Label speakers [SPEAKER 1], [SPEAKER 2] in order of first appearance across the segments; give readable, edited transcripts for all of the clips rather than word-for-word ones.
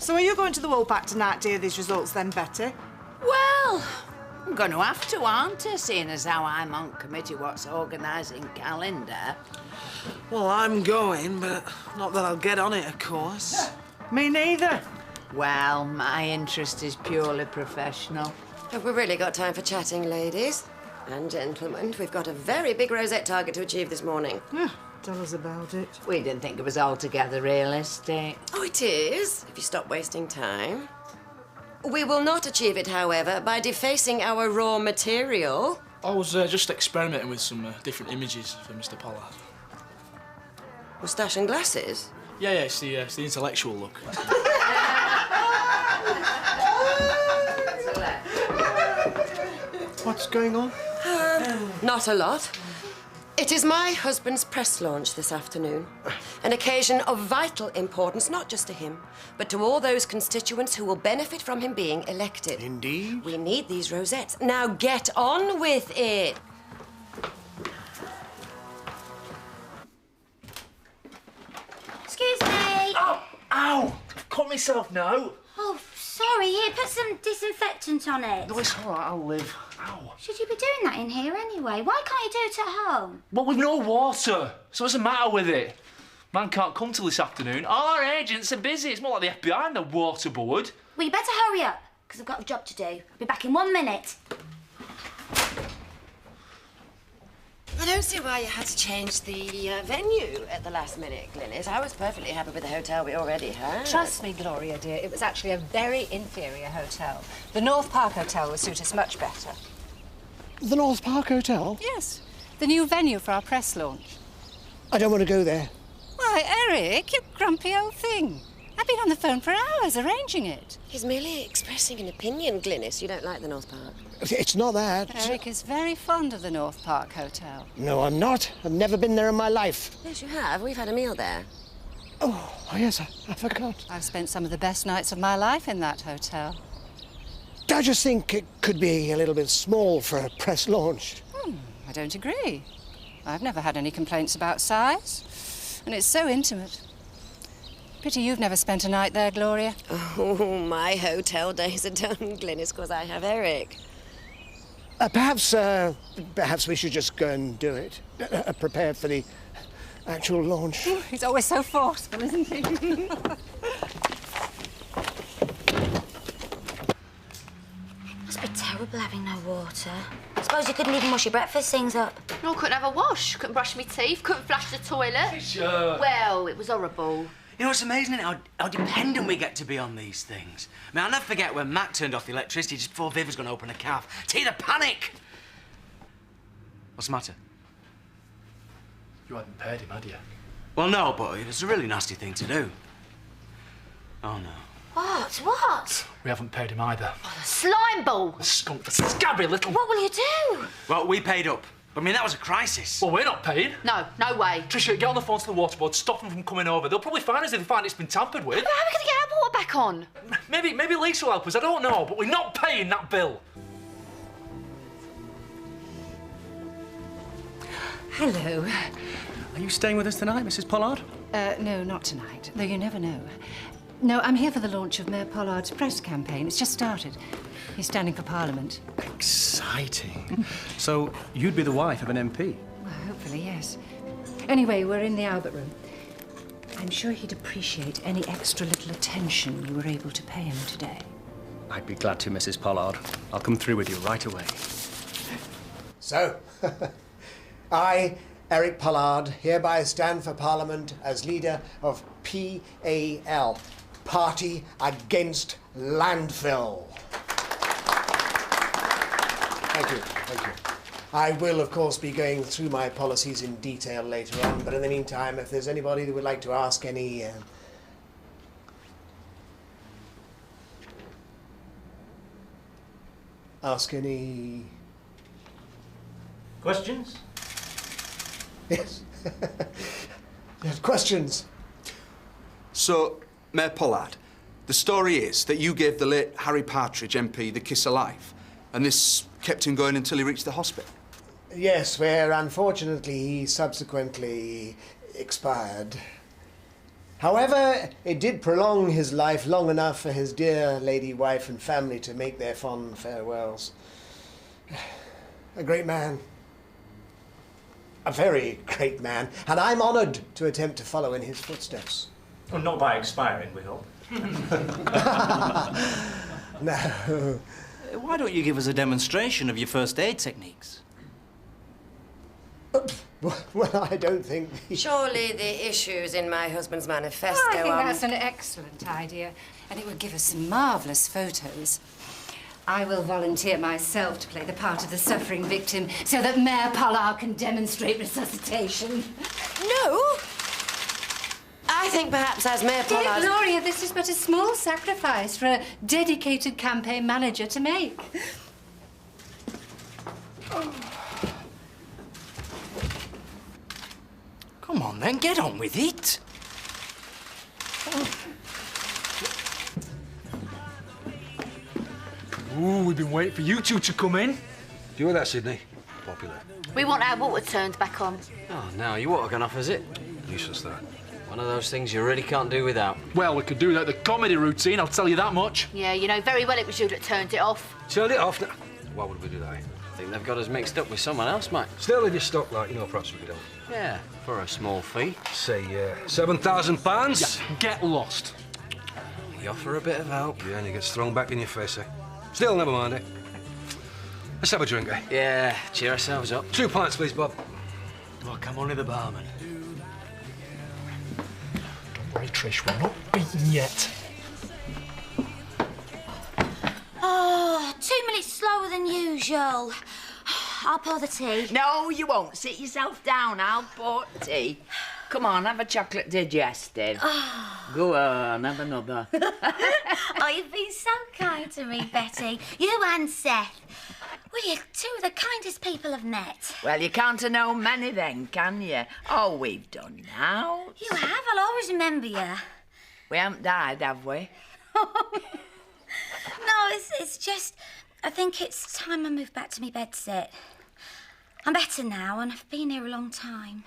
[SPEAKER 1] So are you going to the Woolpack tonight to hear these results then, Betty?
[SPEAKER 2] Well, I'm going to have to, aren't I, seeing as how I'm on committee what's organising calendar.
[SPEAKER 3] Well, I'm going, but not that I'll get on it, of course.
[SPEAKER 1] Me neither.
[SPEAKER 2] Well, my interest is purely professional.
[SPEAKER 4] Have we really got time for chatting, ladies? And gentlemen, we've got a very big rosette target to achieve this morning.
[SPEAKER 1] Tell us about it.
[SPEAKER 2] We didn't think it was altogether realistic.
[SPEAKER 4] Oh, it is, if you stop wasting time. We will not achieve it, however, by defacing our raw material.
[SPEAKER 5] I was just experimenting with some different images for Mr. Pollard.
[SPEAKER 4] Moustache and glasses?
[SPEAKER 5] Yeah, it's the intellectual look.
[SPEAKER 3] What's going on?
[SPEAKER 4] Not a lot. It is my husband's press launch this afternoon. An occasion of vital importance, not just to him, but to all those constituents who will benefit from him being elected.
[SPEAKER 3] Indeed.
[SPEAKER 4] We need these rosettes. Now get on with it.
[SPEAKER 6] Excuse me.
[SPEAKER 5] Oh, ow! Cut myself now.
[SPEAKER 6] Oh, sorry. Here, put some disinfectant on it.
[SPEAKER 5] No, it's all right, I'll live. Ow.
[SPEAKER 6] Should you be doing that in here anyway? Why can't you do it at home?
[SPEAKER 5] Well, we've no water, so what's the matter with it? Man can't come till this afternoon. All our agents are busy. It's more like the FBI and the water board.
[SPEAKER 6] Well, you better hurry up, because I've got a job to do. I'll be back in 1 minute.
[SPEAKER 4] I don't see why you had to change the venue at the last minute, Glynis. I was perfectly happy with the hotel we already had.
[SPEAKER 7] Trust me, Gloria, dear, it was actually a very inferior hotel. The North Park Hotel would suit us much better.
[SPEAKER 8] The North Park Hotel?
[SPEAKER 7] Yes, the new venue for our press launch.
[SPEAKER 8] I don't want to go there.
[SPEAKER 7] Why, Eric, you grumpy old thing. I've been on the phone for hours arranging it.
[SPEAKER 4] He's merely expressing an opinion, Glynis. You don't like the North Park.
[SPEAKER 8] It's not that.
[SPEAKER 7] Eric is very fond of the North Park Hotel.
[SPEAKER 8] No, I'm not. I've never been there in my life.
[SPEAKER 4] Yes, you have. We've had a meal there.
[SPEAKER 8] Oh, yes, I forgot.
[SPEAKER 7] I've spent some of the best nights of my life in that hotel.
[SPEAKER 8] I just think it could be a little bit small for a press launch.
[SPEAKER 7] I don't agree. I've never had any complaints about size. And it's so intimate. Pity you've never spent a night there, Gloria.
[SPEAKER 4] Oh, my hotel days are done, Glynis, because I have Eric.
[SPEAKER 8] Perhaps we should just go and do it. Prepare for the actual launch.
[SPEAKER 7] He's always so forceful, isn't he?
[SPEAKER 6] Must be terrible having no water. I suppose you couldn't even wash your breakfast things up.
[SPEAKER 9] No, I couldn't have a wash, couldn't brush my teeth, couldn't flush the toilet.
[SPEAKER 5] Sure.
[SPEAKER 9] Well, it was horrible.
[SPEAKER 10] You know, it's amazing how dependent we get to be on these things. I mean, I'll never forget when Matt turned off the electricity just before Viv was going to open a calf. See the panic! What's the matter?
[SPEAKER 5] You hadn't paid him, had you?
[SPEAKER 10] Well, no, but it was a really nasty thing to do. Oh, no.
[SPEAKER 6] What?
[SPEAKER 5] We haven't paid him either.
[SPEAKER 9] The slime ball!
[SPEAKER 5] The skunk, the scabby little...
[SPEAKER 6] What will you do?
[SPEAKER 10] Well, we paid up. But, I mean, that was a crisis.
[SPEAKER 5] Well, we're not paying.
[SPEAKER 9] No, no way.
[SPEAKER 5] Tricia, get on the phone to the water board, stop them from coming over. They'll probably find us if they find it's been tampered with.
[SPEAKER 9] But how are we going to get our water back on?
[SPEAKER 5] Maybe Lisa will help us, I don't know, but we're not paying that bill.
[SPEAKER 7] Hello.
[SPEAKER 11] Are you staying with us tonight, Mrs. Pollard?
[SPEAKER 7] No, not tonight, though you never know. No, I'm here for the launch of Mayor Pollard's press campaign. It's just started. He's standing for Parliament.
[SPEAKER 11] Exciting. So, you'd be the wife of an MP?
[SPEAKER 7] Well, hopefully, yes. Anyway, we're in the Albert Room. I'm sure he'd appreciate any extra little attention you were able to pay him today.
[SPEAKER 11] I'd be glad to, Mrs. Pollard. I'll come through with you right away.
[SPEAKER 8] So, I, Eric Pollard, hereby stand for Parliament as leader of PAL, Party Against Landfill. Thank you. I will, of course, be going through my policies in detail later on, but in the meantime, if there's anybody that would like to ask any...
[SPEAKER 11] Questions?
[SPEAKER 8] Yes. Yes, questions.
[SPEAKER 12] So, Mayor Pollard, the story is that you gave the late Harry Partridge MP the kiss of life, and this kept him going until he reached the hospital.
[SPEAKER 8] Yes, where unfortunately he subsequently expired. However, it did prolong his life long enough for his dear lady wife and family to make their fond farewells. A great man. A very great man, and I'm honoured to attempt to follow in his footsteps.
[SPEAKER 11] Well, not by expiring, we hope.
[SPEAKER 8] No.
[SPEAKER 13] Why don't you give us a demonstration of your first aid techniques?
[SPEAKER 8] Well, I don't think...
[SPEAKER 4] Surely the issues in my husband's manifesto
[SPEAKER 7] I think
[SPEAKER 4] are...
[SPEAKER 7] that's an excellent idea, and it would give us some marvellous photos. I will volunteer myself to play the part of the suffering victim so that Mayor Pollard can demonstrate resuscitation.
[SPEAKER 4] No! I think perhaps as Mayor
[SPEAKER 7] Dear
[SPEAKER 4] Pollard...
[SPEAKER 7] Gloria, this is but a small sacrifice for a dedicated campaign manager to make.
[SPEAKER 13] Come on, then, get on with it.
[SPEAKER 5] Ooh, we've been waiting for you two to come in.
[SPEAKER 14] Do you hear that, Sydney? Popular.
[SPEAKER 9] We want our water turned back on.
[SPEAKER 10] Oh, now your water gone off, is it?
[SPEAKER 14] Useless, that.
[SPEAKER 10] One of those things you really can't do without.
[SPEAKER 5] Well, we could do that the comedy routine, I'll tell you that much.
[SPEAKER 9] Yeah, you know very well it was you that turned it off.
[SPEAKER 14] Turned it off. Why would we do that?
[SPEAKER 10] I think they've got us mixed up with someone else, mate.
[SPEAKER 14] Still, if you stop, like, perhaps we could help.
[SPEAKER 10] Yeah, for a small fee.
[SPEAKER 14] Say, £7,000?
[SPEAKER 5] Yeah, get lost.
[SPEAKER 10] You offer a bit of help.
[SPEAKER 14] Yeah, and it gets thrown back in your face, eh? Still, never mind, eh? Let's have a drink, eh?
[SPEAKER 10] Yeah, cheer ourselves up.
[SPEAKER 14] 2 pints, please, Bob.
[SPEAKER 10] Oh, come on in the barman.
[SPEAKER 5] Don't worry, Trish, we're not beaten yet.
[SPEAKER 6] Oh, 2 minutes slower than usual. I'll pour the tea.
[SPEAKER 2] No, you won't. Sit yourself down. I'll pour tea. Come on, have a chocolate digestive. Go on, have another.
[SPEAKER 6] Oh, you've been so kind to me, Betty. You and Seth. Well, you're two of the kindest people I've met.
[SPEAKER 2] Well, you can't have known many then, can you? Oh, we've done now.
[SPEAKER 6] You have. I'll always remember you.
[SPEAKER 2] We haven't died, have we?
[SPEAKER 6] No, it's just... I think it's time I moved back to my bedsit. I'm better now, and I've been here a long time.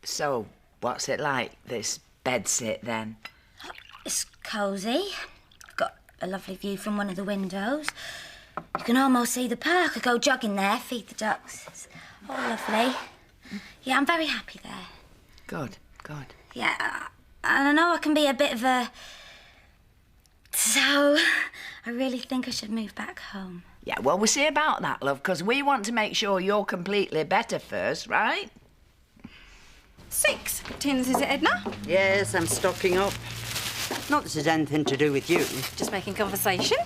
[SPEAKER 2] So, what's it like, this bedsit, then?
[SPEAKER 6] It's cosy. Got a lovely view from one of the windows. You can almost see the park. I go jogging there, feed the ducks. It's all lovely. Yeah, I'm very happy there.
[SPEAKER 2] Good, good.
[SPEAKER 6] Yeah, and I know I can be a bit of a... So, I really think I should move back home.
[SPEAKER 2] Yeah, well, we'll see about that, love, because we want to make sure you're completely better first, right?
[SPEAKER 15] 6 tins, is it, Edna?
[SPEAKER 16] Yes, I'm stocking up. Not that it's anything to do with you.
[SPEAKER 15] Just making conversation.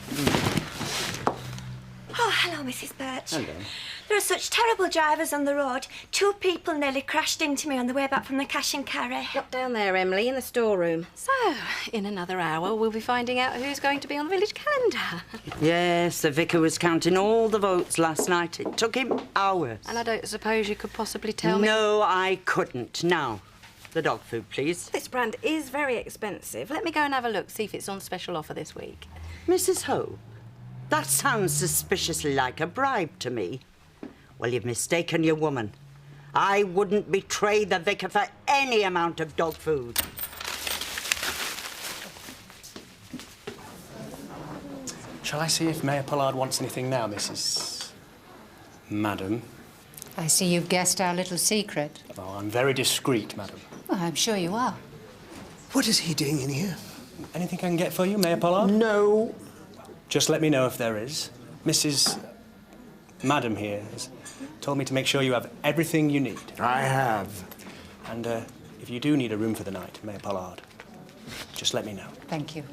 [SPEAKER 17] Oh, hello, Mrs. Birch.
[SPEAKER 16] Hello.
[SPEAKER 17] There are such terrible drivers on the road. 2 people nearly crashed into me on the way back from the cash and carry.
[SPEAKER 15] Look down there, Emily, in the storeroom. So, in another hour, we'll be finding out who's going to be on the village calendar.
[SPEAKER 16] Yes, the vicar was counting all the votes last night. It took him hours.
[SPEAKER 15] And I don't suppose you could possibly tell me...
[SPEAKER 16] No, I couldn't. Now, the dog food, please.
[SPEAKER 15] This brand is very expensive. Let me go and have a look, see if it's on special offer this week.
[SPEAKER 16] Mrs. Ho, that sounds suspiciously like a bribe to me. Well, you've mistaken your woman. I wouldn't betray the vicar for any amount of dog food.
[SPEAKER 11] Shall I see if Mayor Pollard wants anything now, Mrs. Madam?
[SPEAKER 7] I see you've guessed our little secret.
[SPEAKER 11] Oh, I'm very discreet, madam.
[SPEAKER 7] Well, I'm sure you are.
[SPEAKER 8] What is he doing in here?
[SPEAKER 11] Anything I can get for you, Mayor Pollard?
[SPEAKER 8] No.
[SPEAKER 11] Just let me know if there is. Mrs. Madam here has told me to make sure you have everything you need.
[SPEAKER 8] I have.
[SPEAKER 11] And if you do need a room for the night, Mayor Pollard, just let me know.
[SPEAKER 7] Thank you.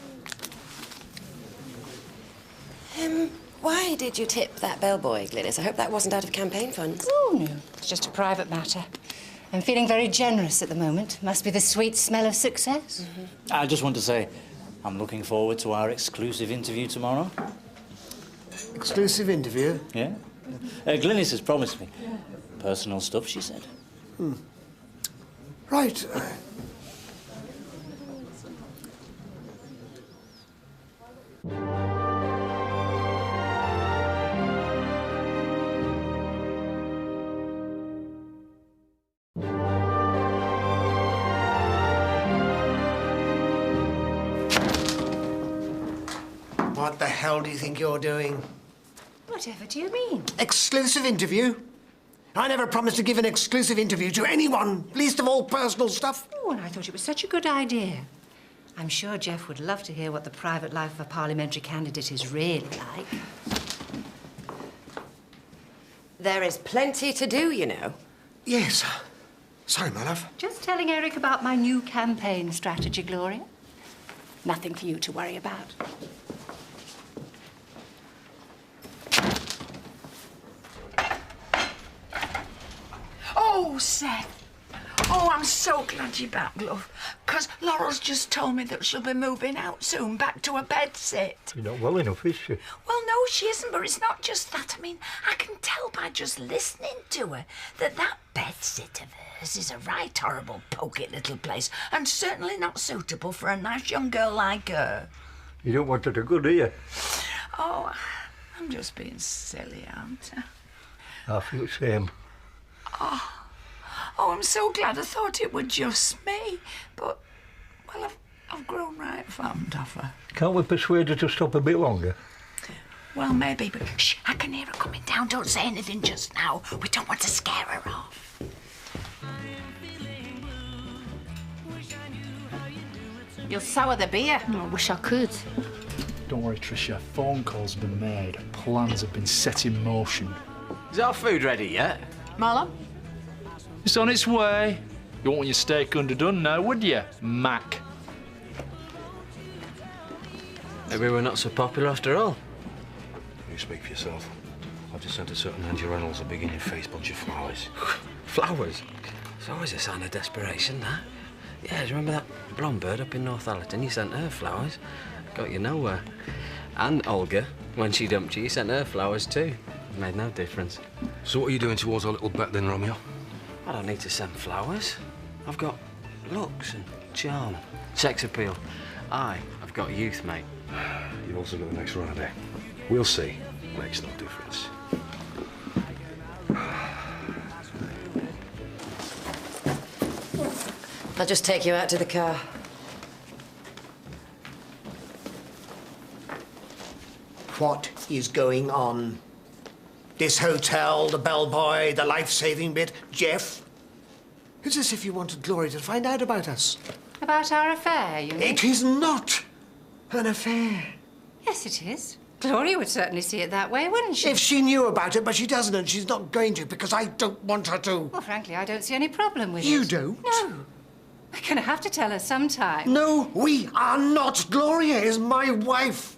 [SPEAKER 4] Why did you tip that bellboy, Glynis? I hope that wasn't out of campaign funds.
[SPEAKER 7] Oh, no. It's just a private matter. I'm feeling very generous at the moment. Must be the sweet smell of success.
[SPEAKER 13] I just want to say I'm looking forward to our exclusive interview tomorrow.
[SPEAKER 8] Exclusive interview?
[SPEAKER 13] Yeah. Glynis has promised me. Personal stuff, she said.
[SPEAKER 8] Right. What the hell do you think you're doing?
[SPEAKER 7] Whatever do you mean?
[SPEAKER 8] Exclusive interview? I never promised to give an exclusive interview to anyone, least of all personal stuff.
[SPEAKER 7] Oh, and I thought it was such a good idea. I'm sure Jeff would love to hear what the private life of a parliamentary candidate is really like.
[SPEAKER 4] There is plenty to do, you know.
[SPEAKER 8] Yes. Sorry, my love.
[SPEAKER 7] Just telling Eric about my new campaign strategy, Gloria. Nothing for you to worry about.
[SPEAKER 2] Oh, Seth. Oh, I'm so glad you're back, love. 'Cause Laurel's just told me that she'll be moving out soon, back to a bedsit.
[SPEAKER 14] You're not well enough, is she?
[SPEAKER 2] Well, no, she isn't, but it's not just that. I mean, I can tell by just listening to her that bedsit of hers is a right horrible, poky little place, and certainly not suitable for a nice young girl like her.
[SPEAKER 14] You don't want her to go, do you?
[SPEAKER 2] Oh, I'm just being silly, aren't I?
[SPEAKER 14] I feel the same.
[SPEAKER 2] Oh, I'm so glad. I thought it was just me. But, well, I've grown right fond of her.
[SPEAKER 14] Can't we persuade her to stop a bit longer?
[SPEAKER 2] Well, maybe, but shh, I can hear her coming down. Don't say anything just now. We don't want to scare her off.
[SPEAKER 15] You'll sour the beer.
[SPEAKER 9] Oh, I wish I could.
[SPEAKER 5] Don't worry, Tricia. Phone calls have been made. Plans have been set in motion.
[SPEAKER 10] Is our food ready yet?
[SPEAKER 15] Marlon?
[SPEAKER 5] It's on its way. You won't want your steak underdone now, would you, Mac?
[SPEAKER 10] Maybe we're not so popular after all.
[SPEAKER 14] You speak for yourself. I've just sent a certain Angie Reynolds a big in-your-face bunch of flowers.
[SPEAKER 10] Flowers? It's always a sign of desperation, that. Yeah, do you remember that blonde bird up in Northallerton? You sent her flowers. Got you nowhere. And Olga, when she dumped you, you sent her flowers too. Made no difference.
[SPEAKER 14] So what are you doing towards our little bet then, Romeo?
[SPEAKER 10] I don't need to send flowers. I've got looks and charm, sex appeal. I've got youth, mate.
[SPEAKER 14] You've also got the next run of day. We'll see. Makes no difference.
[SPEAKER 4] I'll just take you out to the car.
[SPEAKER 8] What is going on? This hotel, the bellboy, the life-saving bit, Jeff? It's as if you wanted Gloria to find out about us.
[SPEAKER 7] About our affair, you mean?
[SPEAKER 8] It is not an affair.
[SPEAKER 7] Yes, it is. Gloria would certainly see it that way, wouldn't she?
[SPEAKER 8] If she knew about it, but she doesn't, and she's not going to, because I don't want her to.
[SPEAKER 7] Well, frankly, I don't see any problem with it.
[SPEAKER 8] You don't?
[SPEAKER 7] No. We're going to have to tell her sometime.
[SPEAKER 8] No, we are not. Gloria is my wife.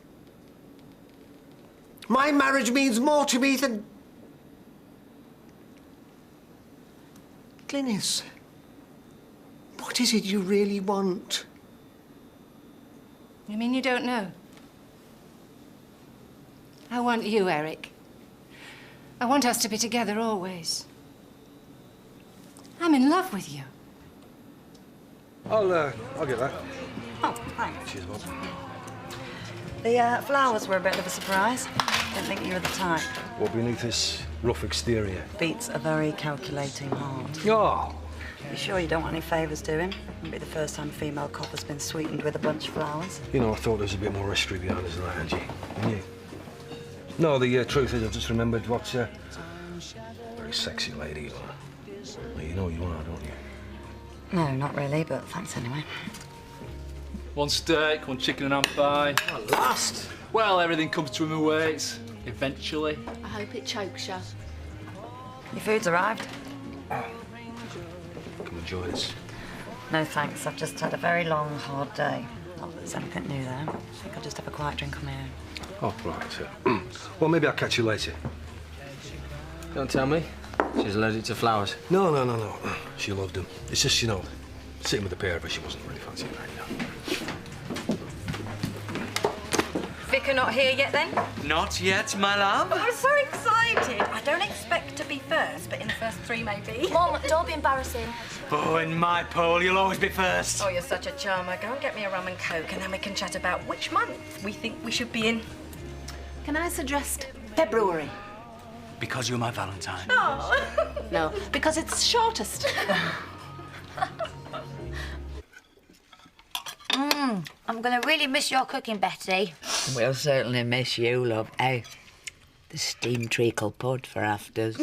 [SPEAKER 8] My marriage means more to me than... Glynis, what is it you really want?
[SPEAKER 7] You mean you don't know? I want you, Eric. I want us to be together always. I'm in love with you.
[SPEAKER 14] I'll get that.
[SPEAKER 18] Oh, thanks.
[SPEAKER 14] Cheers, Bob.
[SPEAKER 18] The flowers were a bit of a surprise. Didn't think you were the type.
[SPEAKER 14] What beneath this rough exterior?
[SPEAKER 18] Beats a very calculating heart.
[SPEAKER 14] Oh!
[SPEAKER 18] You sure you don't want any favours doing? It'll be the first time a female cop has been sweetened with a bunch of flowers.
[SPEAKER 14] You know, I thought there was a bit more history behind us than that, Angie. And you? No, the truth is, I've just remembered what very sexy lady you are. Well, you know you are, don't you?
[SPEAKER 18] No, not really, but thanks anyway.
[SPEAKER 5] One steak, one chicken and ham pie.
[SPEAKER 10] At last.
[SPEAKER 5] Well, everything comes to him who waits. Eventually.
[SPEAKER 9] I hope it chokes you.
[SPEAKER 18] Your food's arrived.
[SPEAKER 14] Come and join us.
[SPEAKER 18] No thanks, I've just had a very long, hard day. Not that there's anything new there. I think I'll just have a quiet drink on my own.
[SPEAKER 14] Oh, right. Well, maybe I'll catch you later.
[SPEAKER 10] Don't tell me. She's allergic to flowers.
[SPEAKER 14] No. She loved them. It's just, you know, sitting with the pair of us, she wasn't really fancying that, you know.
[SPEAKER 18] Vicar not here yet, then?
[SPEAKER 10] Not yet, my love.
[SPEAKER 18] Oh, I'm so excited. I don't expect to be first, but in the first three, maybe.
[SPEAKER 6] Mom, don't be embarrassing.
[SPEAKER 10] Oh, in my poll, you'll always be first.
[SPEAKER 18] Oh, you're such a charmer. Go and get me a rum and coke, and then we can chat about which month we think we should be in.
[SPEAKER 15] Can I suggest February?
[SPEAKER 10] Because you're my Valentine.
[SPEAKER 18] Oh.
[SPEAKER 15] No, because it's shortest.
[SPEAKER 6] I'm going to really miss your cooking, Betty.
[SPEAKER 2] We'll certainly miss you, love. Hey, the steamed treacle pud for afters.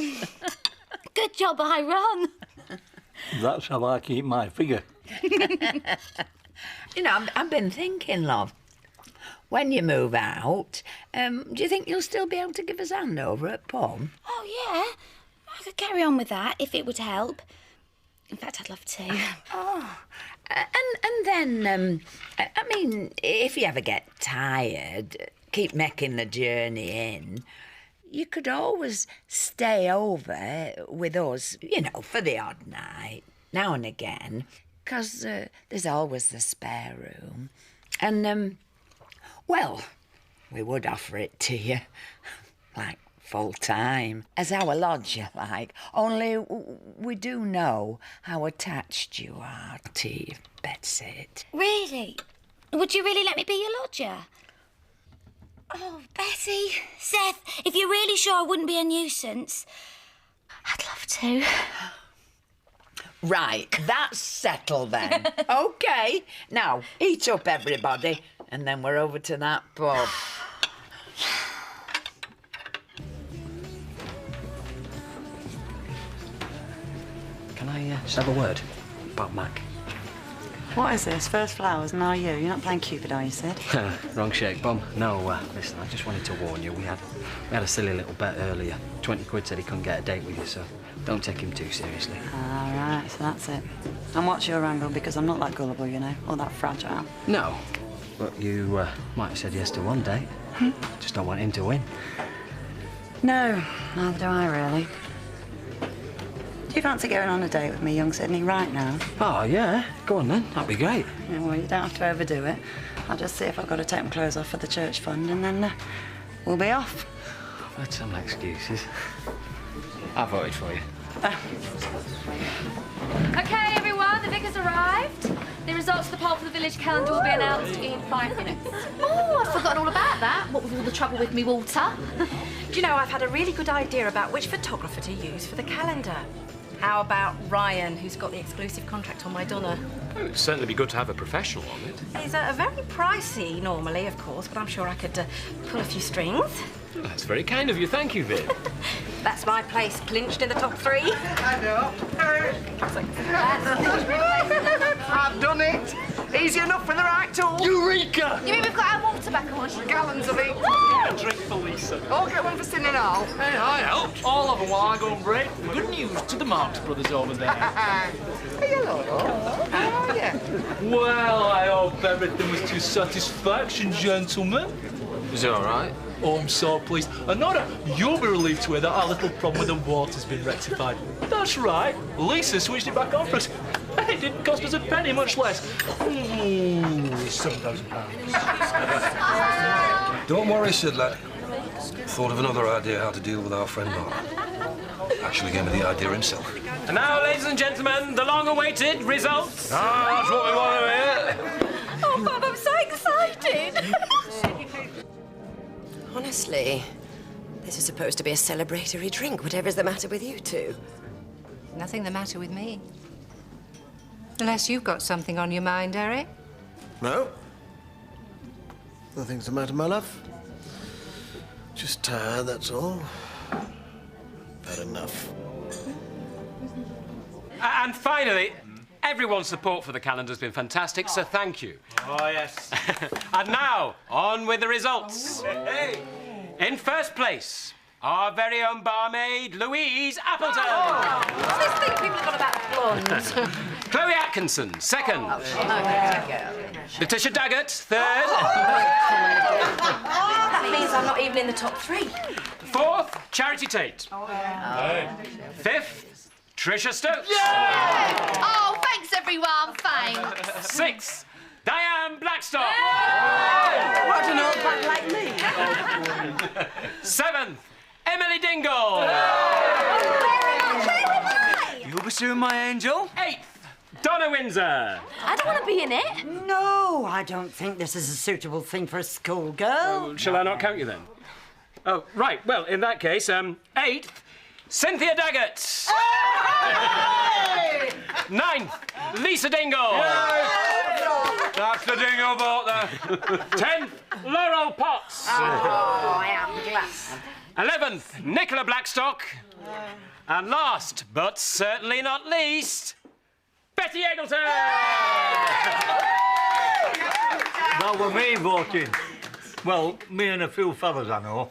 [SPEAKER 6] Good job, Iron.
[SPEAKER 13] That's how I keep my figure.
[SPEAKER 2] You know, I've been thinking, love. When you move out, do you think you'll still be able to give us a hand over at Pom?
[SPEAKER 6] Oh, yeah. I could carry on with that if it would help. In fact, I'd love to.
[SPEAKER 2] Oh, and then, I mean, if you ever get tired, keep making the journey in, you could always stay over with us, you know, for the odd night, now and again, 'cause there's always the spare room. And, well, we would offer it to you, like, full time, as our lodger, like, only we do know how attached you are to your bedsit.
[SPEAKER 6] Really? Would you really let me be your lodger? Oh, Betty, Seth, if you're really sure I wouldn't be a nuisance, I'd love to.
[SPEAKER 2] Right, that's settled then. OK, now, eat up, everybody, and then we're over to that pub.
[SPEAKER 10] Can I just have a word about Mac?
[SPEAKER 18] What is this? First flowers, now you. You're not playing Cupid, are you, Sid?
[SPEAKER 10] Wrong shake, Bum. No, listen, I just wanted to warn you. We had a silly little bet earlier. 20 quid said he couldn't get a date with you, so don't take him too seriously.
[SPEAKER 18] All right, so that's it. And what's your angle? Because I'm not that gullible, you know, or that fragile.
[SPEAKER 10] No, but you might have said yes to one date. Just don't want him to win.
[SPEAKER 18] No, neither do I, really. Do you fancy going on a date with me, young Sydney, right now?
[SPEAKER 10] Oh, yeah. Go on, then. That'd be great.
[SPEAKER 18] Yeah, well, you don't have to overdo it. I'll just see if I've got to take my clothes off for the church fund, and then we'll be off.
[SPEAKER 10] I've had some excuses. I voted for you.
[SPEAKER 9] OK, everyone, the vicar's arrived. The results of the poll for the village calendar will be announced in 5 minutes.
[SPEAKER 15] Oh, I'd forgotten all about that. What with all the trouble with me water. Do you know, I've had a really good idea about which photographer to use for the calendar. How about Ryan, who's got the exclusive contract on my Donna?
[SPEAKER 19] Oh, it'd certainly be good to have a professional on it.
[SPEAKER 15] He's very pricey normally, of course, but I'm sure I could pull a few strings.
[SPEAKER 19] Oh, that's very kind of you. Thank you, Viv.
[SPEAKER 15] That's my place, clinched in the top 3.
[SPEAKER 3] I know. I've done it. Easy enough for the right tool.
[SPEAKER 19] Eureka!
[SPEAKER 9] You mean we've got our water back on?
[SPEAKER 3] Gallons of it.
[SPEAKER 5] A drink for Lisa.
[SPEAKER 3] I'll get one for Sin and all.
[SPEAKER 5] Hey, I helped. All of them while I go and break. Good news to the Marx brothers over there.
[SPEAKER 3] Hello. How are you?
[SPEAKER 5] Well, I hope everything was to your satisfaction, gentlemen.
[SPEAKER 19] Is it all right?
[SPEAKER 5] Oh, I'm so pleased. And Nora, you'll be relieved to hear that our little problem with the water's been rectified. That's right. Lisa switched it back on for us. It didn't cost us a penny, much less. Ooh, £7,000.
[SPEAKER 14] Don't worry, Sid, lad. Thought of another idea how to deal with our friend Bob. Actually gave me the idea himself.
[SPEAKER 19] And now, ladies and gentlemen, the long-awaited results. Ah, that's what we want to hear.
[SPEAKER 15] Oh, Bob, I'm so excited.
[SPEAKER 4] Honestly, this is supposed to be a celebratory drink. Whatever's the matter with you two?
[SPEAKER 7] Nothing the matter with me. Unless you've got something on your mind, Eric.
[SPEAKER 8] No. Nothing's the matter, my love. Just tired, that's all. Had enough.
[SPEAKER 19] And finally, everyone's support for the calendar's been fantastic, so thank you.
[SPEAKER 5] Oh, yes.
[SPEAKER 19] And now, on with the results. Hey. In first place, our very own barmaid, Louise Appleton.
[SPEAKER 15] What's this thing people have got about blondes?
[SPEAKER 19] Chloe Atkinson, second. Letitia Daggett, third.
[SPEAKER 15] That means I'm not even in the top 3.
[SPEAKER 19] Fourth, Charity Tate. Fifth, Tricia Stokes.
[SPEAKER 9] Yeah! Oh, thanks, everyone. Thanks.
[SPEAKER 19] Sixth, Diane Blackstock.
[SPEAKER 16] What an old bag like me.
[SPEAKER 19] Seventh, Emily Dingle.
[SPEAKER 3] You'll be soon, my angel.
[SPEAKER 19] Eighth, Donna Windsor.
[SPEAKER 15] I don't want to be in it.
[SPEAKER 16] No, I don't think this is a suitable thing for a schoolgirl.
[SPEAKER 19] Shall I not count you then? Oh, right. Well, in that case, eighth, Cynthia Daggett. Ninth, Lisa Dingle. That's the dingle boat there. 10th, Laurel Potts.
[SPEAKER 2] Oh, I am glad.
[SPEAKER 19] 11th, Nicola Blackstock. And last, but certainly not least, Betty Eggleton.
[SPEAKER 20] That were me voting. Well, me and a few fellas I know.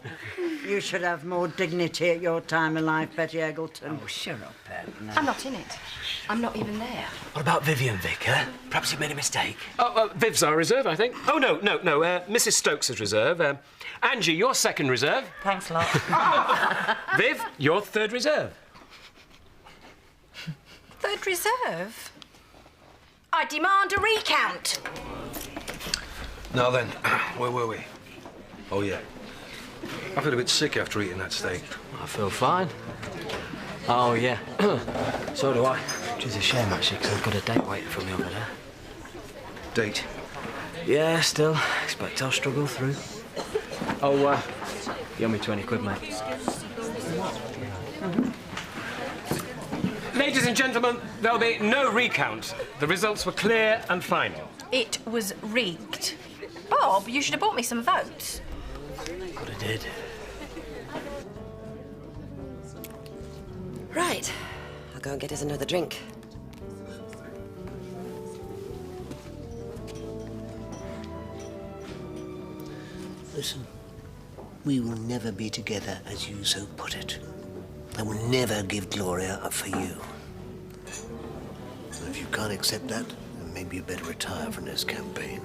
[SPEAKER 16] You should have more dignity at your time in life, Betty Eggleton.
[SPEAKER 2] Oh, shut up, Edna.
[SPEAKER 15] I'm not in it. I'm not even there.
[SPEAKER 10] What about Vivian, Vicar? Perhaps you made a mistake.
[SPEAKER 19] Oh, Viv's our reserve, I think. Oh, no. Mrs. Stokes' reserve. Angie, your second reserve.
[SPEAKER 18] Thanks a lot.
[SPEAKER 19] Viv, your third reserve.
[SPEAKER 15] Third reserve? I demand a recount.
[SPEAKER 14] Now then, where were we? Oh, yeah. I feel a bit sick after eating that steak.
[SPEAKER 10] I feel fine. Oh, yeah. So do I. Which is a shame, actually, because I've got a date waiting for me over there.
[SPEAKER 14] Date?
[SPEAKER 10] Yeah, still. Expect I'll struggle through. Oh, you owe me 20 quid, mate.
[SPEAKER 19] Ladies and gentlemen, there'll be no recount. The results were clear and final.
[SPEAKER 15] It was rigged. Bob, you should have bought me some votes.
[SPEAKER 10] But I did.
[SPEAKER 4] Right. I'll go and get us another drink.
[SPEAKER 8] Listen, we will never be together as you so put it. I will never give Gloria up for you. And if you can't accept that, then maybe you better retire from this campaign.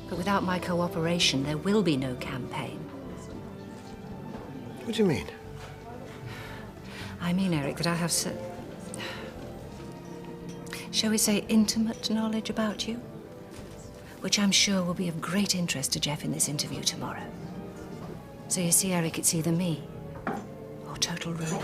[SPEAKER 7] But without my cooperation, there will be no campaign.
[SPEAKER 8] What do you mean?
[SPEAKER 7] I mean, Eric, that I have shall we say, intimate knowledge about you? Which I'm sure will be of great interest to Jeff in this interview tomorrow. So you see, Eric, it's either me or total ruin.